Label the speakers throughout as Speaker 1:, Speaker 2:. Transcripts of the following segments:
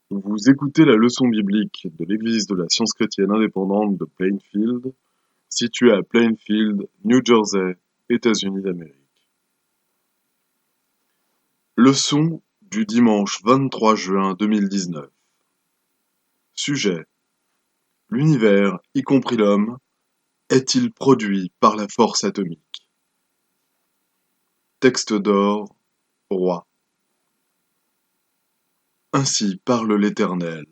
Speaker 1: Vous écoutez la leçon biblique de l'Église de la Science chrétienne indépendante de Plainfield, située à Plainfield, New Jersey, États-Unis d'Amérique. Leçon du dimanche 23 juin 2019. Sujet: l'univers, y compris l'homme, est-il produit par la force atomique? Texte d'or, roi. Ainsi parle l'Éternel.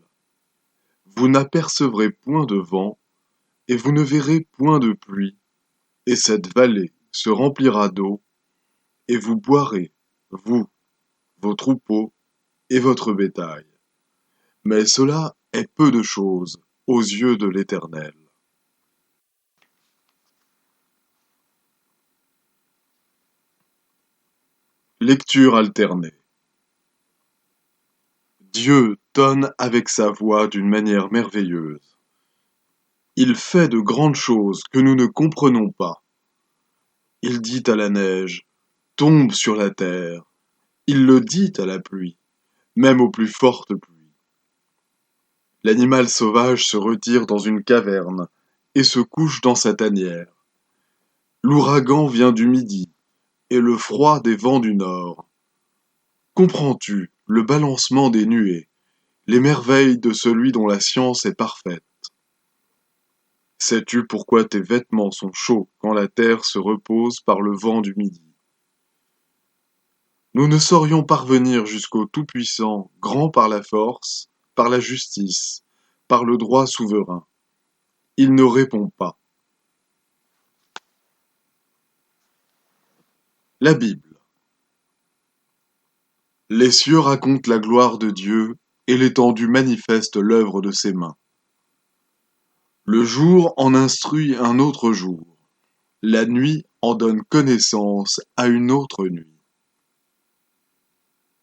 Speaker 1: Vous n'apercevrez point de vent, et vous ne verrez point de pluie, et cette vallée se remplira d'eau, et vous boirez, vous, vos troupeaux et votre bétail. Mais cela est peu de choses aux yeux de l'Éternel. Lecture alternée. Dieu tonne avec sa voix d'une manière merveilleuse. Il fait de grandes choses que nous ne comprenons pas. Il dit à la neige, tombe sur la terre. Il le dit à la pluie, même aux plus fortes pluies. L'animal sauvage se retire dans une caverne et se couche dans sa tanière. L'ouragan vient du midi et le froid des vents du nord. Comprends-tu le balancement des nuées, les merveilles de celui dont la science est parfaite? Sais-tu pourquoi tes vêtements sont chauds quand la terre se repose par le vent du midi? Nous ne saurions parvenir jusqu'au Tout-Puissant, grand par la force, par la justice, par le droit souverain. Il ne répond pas. La Bible. Les cieux racontent la gloire de Dieu, et l'étendue manifeste l'œuvre de ses mains. Le jour en instruit un autre jour, la nuit en donne connaissance à une autre nuit.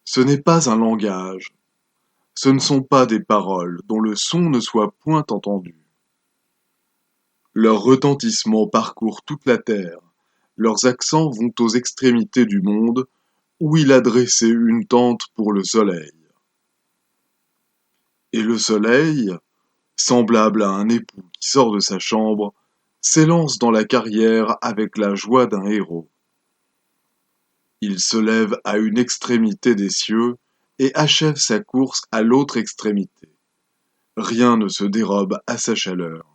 Speaker 1: Ce n'est pas un langage, ce ne sont pas des paroles dont le son ne soit point entendu. Leur retentissement parcourt toute la terre, leurs accents vont aux extrémités du monde, où il a dressé une tente pour le soleil. Et le soleil, semblable à un époux qui sort de sa chambre, s'élance dans la carrière avec la joie d'un héros. Il se lève à une extrémité des cieux et achève sa course à l'autre extrémité. Rien ne se dérobe à sa chaleur.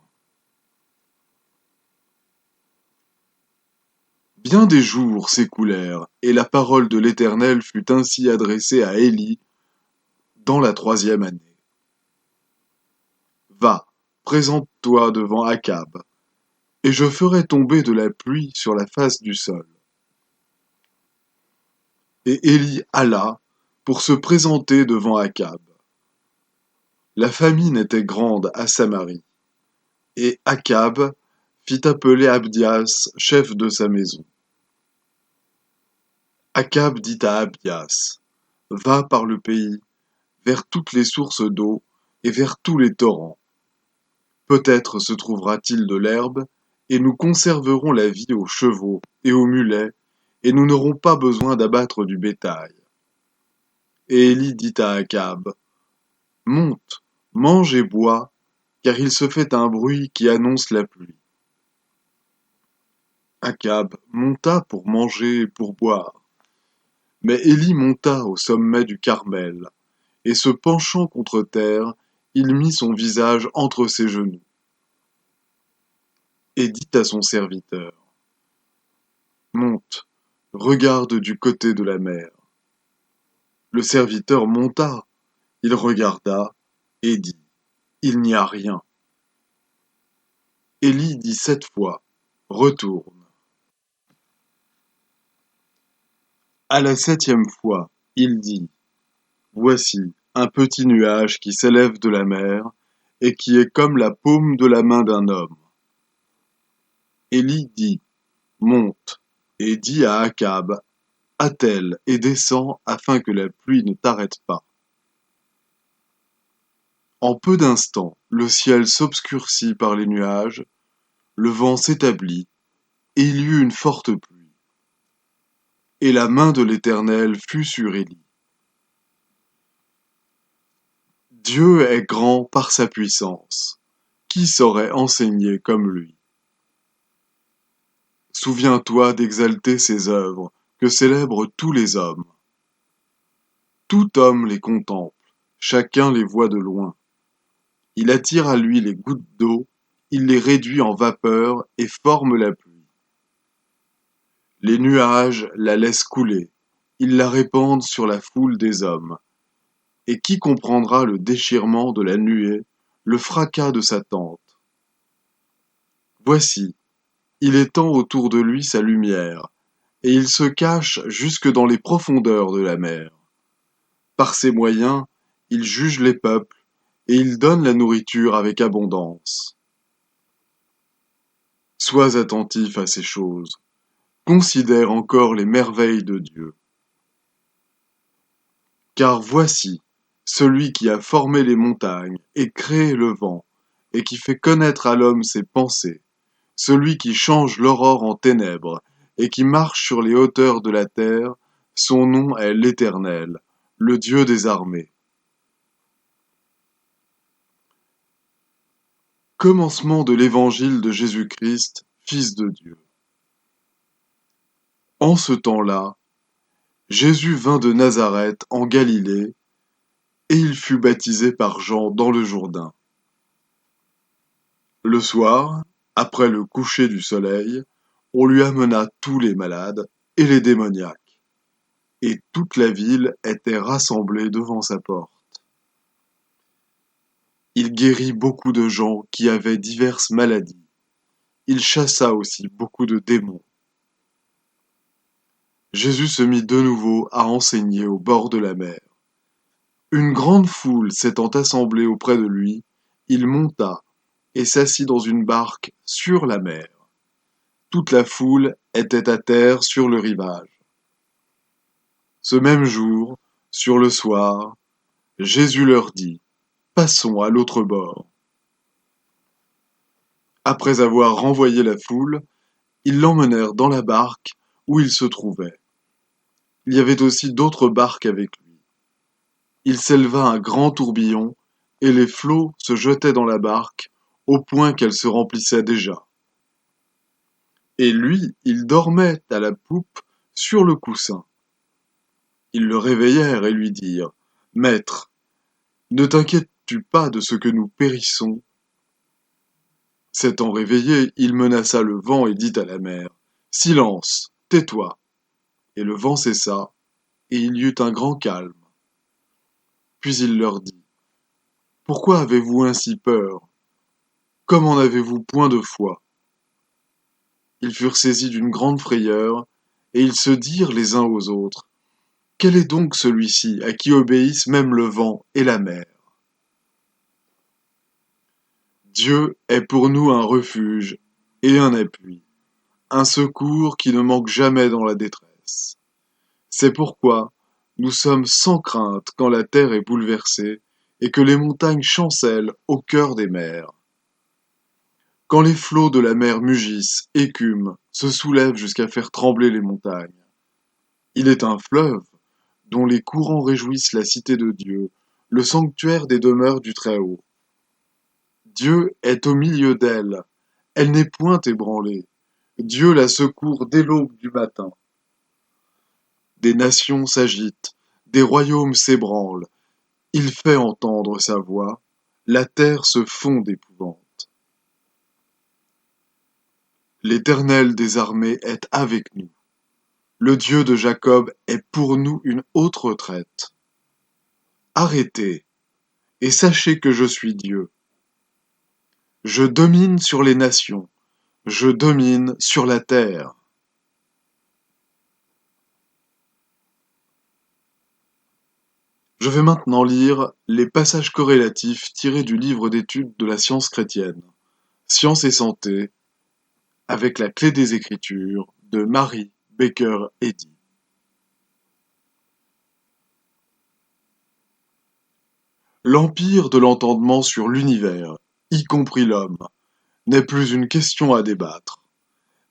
Speaker 1: Bien des jours s'écoulèrent, et la parole de l'Éternel fut ainsi adressée à Élie dans la 3e année. Va, présente-toi devant Akab, et je ferai tomber de la pluie sur la face du sol. Et Élie alla pour se présenter devant Akab. La famine était grande à Samarie, et Akab fit appeler Abdias, chef de sa maison. Akab dit à Abdias, va par le pays, vers toutes les sources d'eau et vers tous les torrents. Peut-être se trouvera-t-il de l'herbe, et nous conserverons la vie aux chevaux et aux mulets, et nous n'aurons pas besoin d'abattre du bétail. Et Élie dit à Akab, monte, mange et bois, car il se fait un bruit qui annonce la pluie. Akab monta pour manger et pour boire. Mais Élie monta au sommet du Carmel, et se penchant contre terre, il mit son visage entre ses genoux, et dit à son serviteur, monte, regarde du côté de la mer. Le serviteur monta, il regarda, et dit, il n'y a rien. Élie dit 7 fois, retourne. À la 7e fois, il dit, voici un petit nuage qui s'élève de la mer, et qui est comme la paume de la main d'un homme. Élie dit, monte, et dit à Akab, attelle et descends afin que la pluie ne t'arrête pas. En peu d'instants, le ciel s'obscurcit par les nuages, le vent s'établit, et il y eut une forte pluie. Et la main de l'Éternel fut sur Élie. Dieu est grand par sa puissance. Qui saurait enseigner comme lui? Souviens-toi d'exalter ses œuvres, que célèbrent tous les hommes. Tout homme les contemple, chacun les voit de loin. Il attire à lui les gouttes d'eau, il les réduit en vapeur et forme la pluie. Les nuages la laissent couler, ils la répandent sur la foule des hommes. Et qui comprendra le déchirement de la nuée, le fracas de sa tente? Voici, il étend autour de lui sa lumière, et il se cache jusque dans les profondeurs de la mer. Par ses moyens, il juge les peuples, et il donne la nourriture avec abondance. Sois attentif à ces choses, considère encore les merveilles de Dieu. Car voici, celui qui a formé les montagnes et créé le vent, et qui fait connaître à l'homme ses pensées, celui qui change l'aurore en ténèbres, et qui marche sur les hauteurs de la terre, son nom est l'Éternel, le Dieu des armées. Commencement de l'évangile de Jésus-Christ, Fils de Dieu. En ce temps-là, Jésus vint de Nazareth en Galilée, et il fut baptisé par Jean dans le Jourdain. Le soir, après le coucher du soleil, on lui amena tous les malades et les démoniaques, et toute la ville était rassemblée devant sa porte. Il guérit beaucoup de gens qui avaient diverses maladies. Il chassa aussi beaucoup de démons. Jésus se mit de nouveau à enseigner au bord de la mer. Une grande foule s'étant assemblée auprès de lui, il monta et s'assit dans une barque sur la mer. Toute la foule était à terre sur le rivage. Ce même jour, sur le soir, Jésus leur dit: Passons à l'autre bord. Après avoir renvoyé la foule, ils l'emmenèrent dans la barque où il se trouvait. Il y avait aussi d'autres barques avec lui. Il s'éleva un grand tourbillon, et les flots se jetaient dans la barque, au point qu'elle se remplissait déjà. Et lui, il dormait à la poupe sur le coussin. Ils le réveillèrent et lui dirent: Maître, ne t'inquiètes-tu pas de ce que nous périssons? S'étant réveillé, il menaça le vent et dit à la mer: Silence, tais-toi. Et le vent cessa, et il y eut un grand calme. Puis il leur dit: Pourquoi avez-vous ainsi peur? Comment n'avez-vous point de foi? Ils furent saisis d'une grande frayeur, et ils se dirent les uns aux autres: Quel est donc celui-ci à qui obéissent même le vent et la mer? Dieu est pour nous un refuge et un appui, un secours qui ne manque jamais dans la détresse. C'est pourquoi nous sommes sans crainte quand la terre est bouleversée et que les montagnes chancellent au cœur des mers. Quand les flots de la mer mugissent, écument, se soulèvent jusqu'à faire trembler les montagnes. Il est un fleuve dont les courants réjouissent la cité de Dieu, le sanctuaire des demeures du Très-Haut. Dieu est au milieu d'elle, elle n'est point ébranlée. Dieu la secourt dès l'aube du matin. Des nations s'agitent, des royaumes s'ébranlent. Il fait entendre sa voix, la terre se fond d'épouvante. L'Éternel des armées est avec nous. Le Dieu de Jacob est pour nous une haute retraite. Arrêtez, et sachez que je suis Dieu. Je domine sur les nations, je domine sur la terre. Je vais maintenant lire les passages corrélatifs tirés du livre d'études de la science chrétienne, Science et santé, avec la clé des Écritures de Mary Baker Eddy. L'empire de l'entendement sur l'univers, y compris l'homme, n'est plus une question à débattre,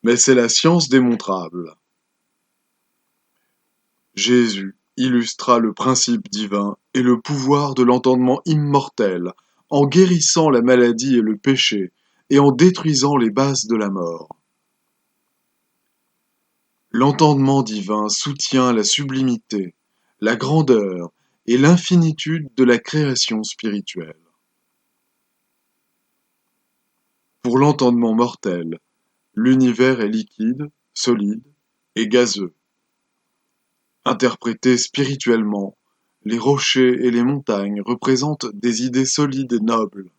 Speaker 1: mais c'est la science démontrable. Jésus, illustra le principe divin et le pouvoir de l'entendement immortel, en guérissant la maladie et le péché, et en détruisant les bases de la mort. L'entendement divin soutient la sublimité, la grandeur et l'infinitude de la création spirituelle. Pour l'entendement mortel, l'univers est liquide, solide et gazeux. Interprétés spirituellement, les rochers et les montagnes représentent des idées solides et nobles.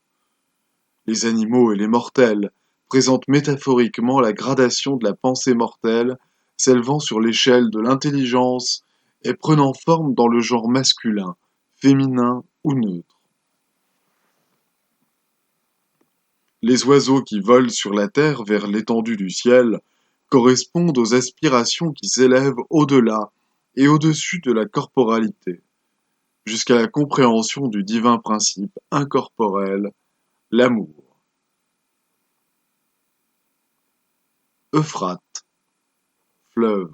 Speaker 1: Les animaux et les mortels présentent métaphoriquement la gradation de la pensée mortelle s'élevant sur l'échelle de l'intelligence et prenant forme dans le genre masculin, féminin ou neutre. Les oiseaux qui volent sur la terre vers l'étendue du ciel correspondent aux aspirations qui s'élèvent au-delà et au-dessus de la corporalité, jusqu'à la compréhension du divin principe incorporel, l'amour. Euphrate, fleuve.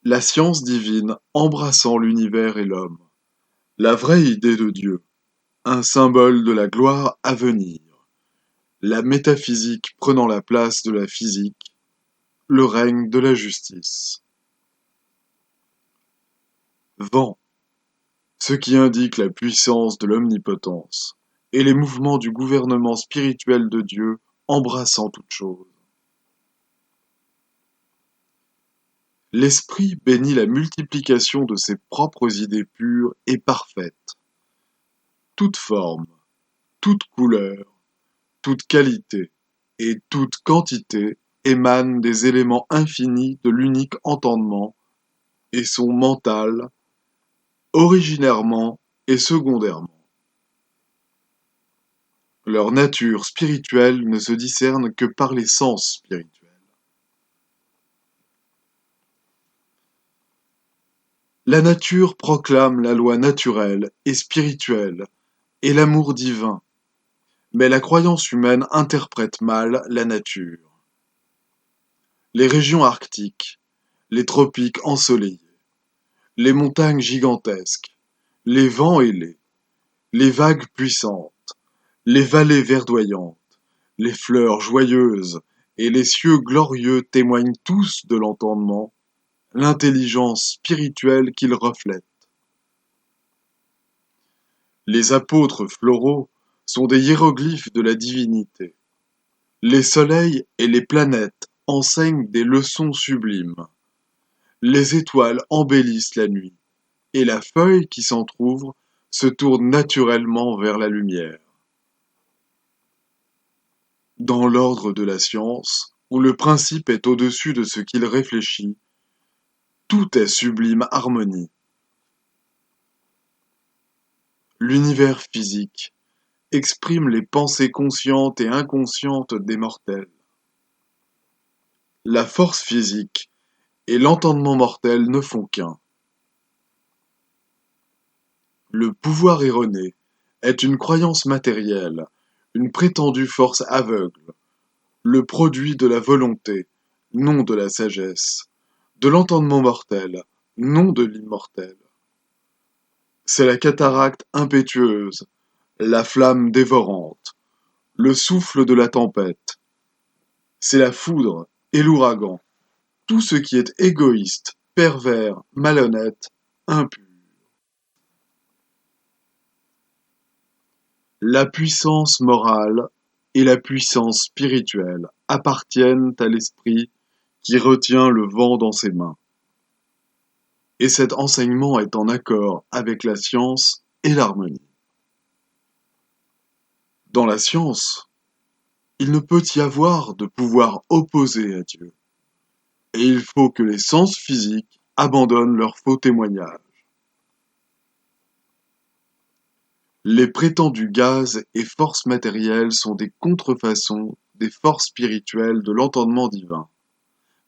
Speaker 1: La science divine embrassant l'univers et l'homme. La vraie idée de Dieu, un symbole de la gloire à venir. La métaphysique prenant la place de la physique, le règne de la justice. Vent, ce qui indique la puissance de l'omnipotence, et les mouvements du gouvernement spirituel de Dieu embrassant toute chose. L'esprit bénit la multiplication de ses propres idées pures et parfaites. Toute forme, toute couleur, toute qualité et toute quantité émanent des éléments infinis de l'unique entendement et sont mentales, originairement et secondairement. Leur nature spirituelle ne se discerne que par les sens spirituels. La nature proclame la loi naturelle et spirituelle et l'amour divin, mais la croyance humaine interprète mal la nature. Les régions arctiques, les tropiques ensoleillés, les montagnes gigantesques, les vents ailés, les vagues puissantes, les vallées verdoyantes, les fleurs joyeuses et les cieux glorieux témoignent tous de l'entendement, l'intelligence spirituelle qu'ils reflètent. Les apôtres floraux sont des hiéroglyphes de la divinité. Les soleils et les planètes enseignent des leçons sublimes. Les étoiles embellissent la nuit, et la feuille qui s'entr'ouvre se tourne naturellement vers la lumière. Dans l'ordre de la science, où le principe est au-dessus de ce qu'il réfléchit, tout est sublime harmonie. L'univers physique exprime les pensées conscientes et inconscientes des mortels. La force physique et l'entendement mortel ne font qu'un. Le pouvoir erroné est une croyance matérielle, une prétendue force aveugle, le produit de la volonté, non de la sagesse, de l'entendement mortel, non de l'immortel. C'est la cataracte impétueuse, la flamme dévorante, le souffle de la tempête. C'est la foudre et l'ouragan, tout ce qui est égoïste, pervers, malhonnête, impur. La puissance morale et la puissance spirituelle appartiennent à l'esprit qui retient le vent dans ses mains. Et cet enseignement est en accord avec la science et l'harmonie. Dans la science, il ne peut y avoir de pouvoir opposé à Dieu, et il faut que les sens physiques abandonnent leurs faux témoignages. Les prétendus gaz et forces matérielles sont des contrefaçons des forces spirituelles de l'entendement divin,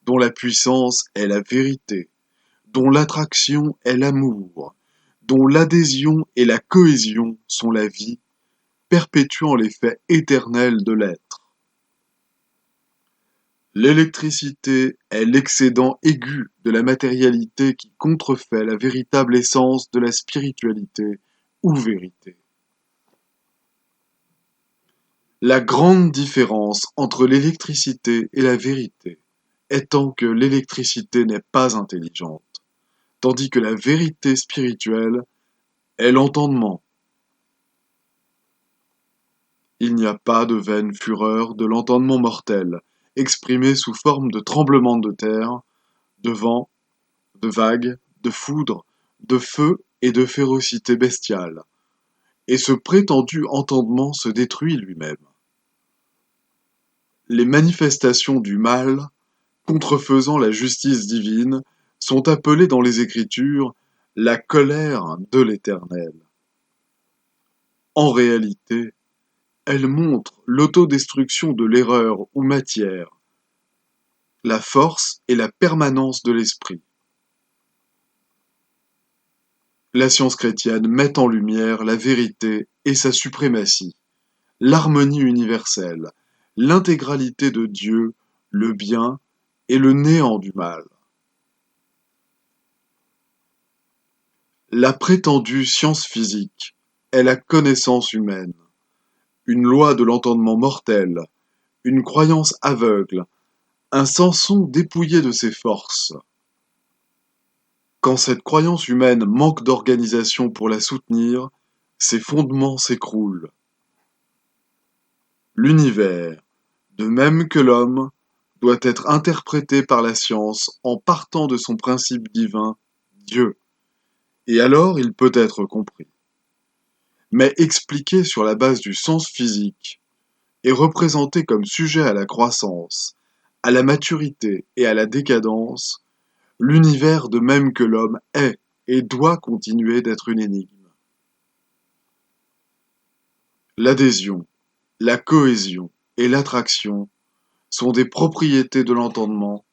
Speaker 1: dont la puissance est la vérité, dont l'attraction est l'amour, dont l'adhésion et la cohésion sont la vie, perpétuant l'effet éternel de l'être. L'électricité est l'excédent aigu de la matérialité qui contrefait la véritable essence de la spiritualité ou vérité. La grande différence entre l'électricité et la vérité étant que l'électricité n'est pas intelligente, tandis que la vérité spirituelle est l'entendement. Il n'y a pas de vaine fureur de l'entendement mortel, exprimée sous forme de tremblements de terre, de vent, de vagues, de foudre, de feu et de férocité bestiale, et ce prétendu entendement se détruit lui-même. Les manifestations du mal, contrefaisant la justice divine, sont appelées dans les Écritures la colère de l'Éternel. En réalité, elles montrent l'autodestruction de l'erreur ou matière, la force et la permanence de l'esprit. La science chrétienne met en lumière la vérité et sa suprématie, l'harmonie universelle, l'intégralité de Dieu, le bien et le néant du mal. La prétendue science physique est la connaissance humaine, une loi de l'entendement mortel, une croyance aveugle, un Samson dépouillé de ses forces. Quand cette croyance humaine manque d'organisation pour la soutenir, ses fondements s'écroulent. L'univers, de même que l'homme, doit être interprété par la science en partant de son principe divin, Dieu, et alors il peut être compris. Mais expliqué sur la base du sens physique, et représenté comme sujet à la croissance, à la maturité et à la décadence, l'univers de même que l'homme est et doit continuer d'être une énigme. L'adhésion, la cohésion et l'attraction sont des propriétés de l'entendement,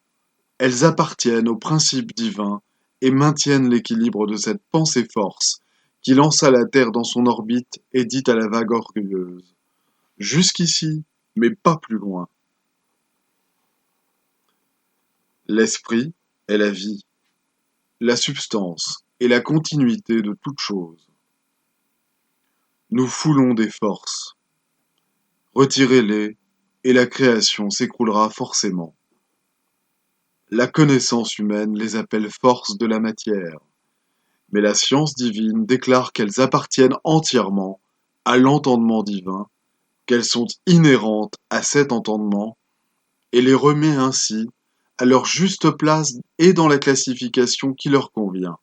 Speaker 1: elles appartiennent au principe divin et maintiennent l'équilibre de cette pensée-force qui lança la Terre dans son orbite et dit à la vague orgueilleuse « Jusqu'ici, mais pas plus loin ». L'esprit est la vie, la substance et la continuité de toute chose. Nous foulons des forces. Retirez-les et la création s'écroulera forcément. La connaissance humaine les appelle forces de la matière, mais la science divine déclare qu'elles appartiennent entièrement à l'entendement divin, qu'elles sont inhérentes à cet entendement, et les remet ainsi à leur juste place et dans la classification qui leur convient.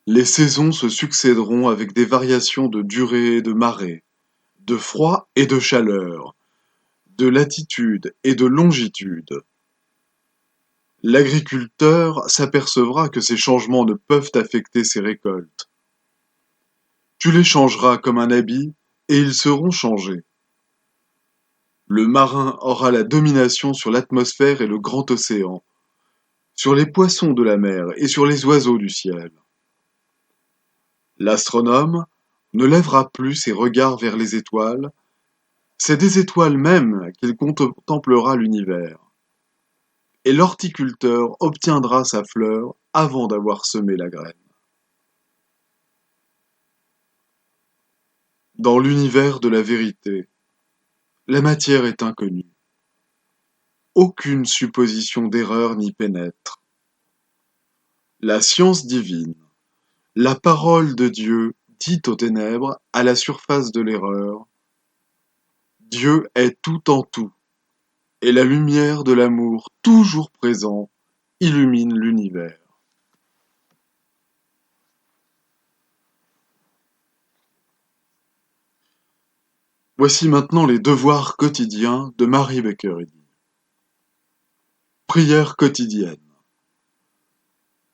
Speaker 1: Les saisons se succéderont avec des variations de durée et de marée, de froid et de chaleur, de latitude et de longitude. L'agriculteur s'apercevra que ces changements ne peuvent affecter ses récoltes. Tu les changeras comme un habit, et ils seront changés. Le marin aura la domination sur l'atmosphère et le grand océan, sur les poissons de la mer et sur les oiseaux du ciel. L'astronome ne lèvera plus ses regards vers les étoiles, c'est des étoiles mêmes qu'il contemplera l'univers. Et l'horticulteur obtiendra sa fleur avant d'avoir semé la graine. Dans l'univers de la vérité, la matière est inconnue. Aucune supposition d'erreur n'y pénètre. La science divine, la parole de Dieu dit aux ténèbres, à la surface de l'erreur, Dieu est tout en tout, et la lumière de l'amour toujours présent illumine l'univers. Voici maintenant les devoirs quotidiens de Mary Baker Eddy. Prière quotidienne.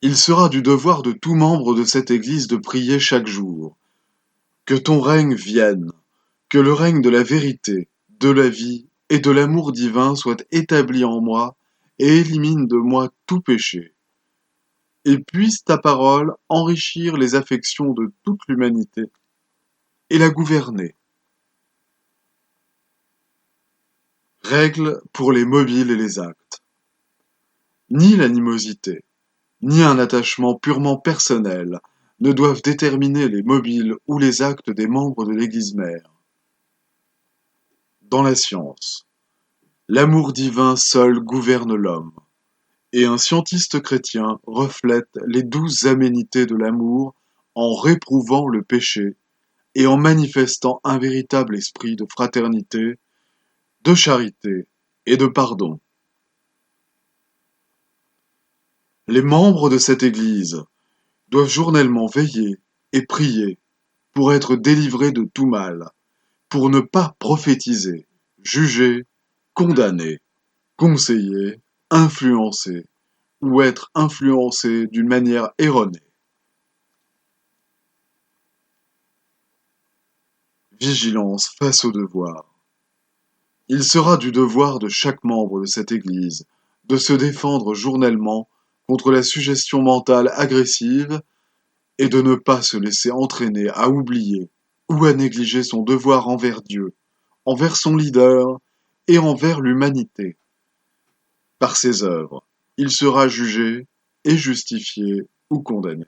Speaker 1: Il sera du devoir de tout membre de cette Église de prier chaque jour. Que ton règne vienne, que le règne de la vérité, de la vie et de l'amour divin soit établi en moi et élimine de moi tout péché. Et puisse ta parole enrichir les affections de toute l'humanité et la gouverner. Règles pour les mobiles et les actes. Ni l'animosité, ni un attachement purement personnel ne doivent déterminer les mobiles ou les actes des membres de l'Église mère. Dans la science, l'amour divin seul gouverne l'homme, et un scientiste chrétien reflète les 12 aménités de l'amour en réprouvant le péché et en manifestant un véritable esprit de fraternité, de charité et de pardon. Les membres de cette Église doivent journellement veiller et prier pour être délivrés de tout mal, pour ne pas prophétiser, juger, condamner, conseiller, influencer ou être influencés d'une manière erronée. Vigilance face au devoir. Il sera du devoir de chaque membre de cette Église de se défendre journellement contre la suggestion mentale agressive et de ne pas se laisser entraîner à oublier ou à négliger son devoir envers Dieu, envers son leader et envers l'humanité. Par ses œuvres, il sera jugé et justifié ou condamné.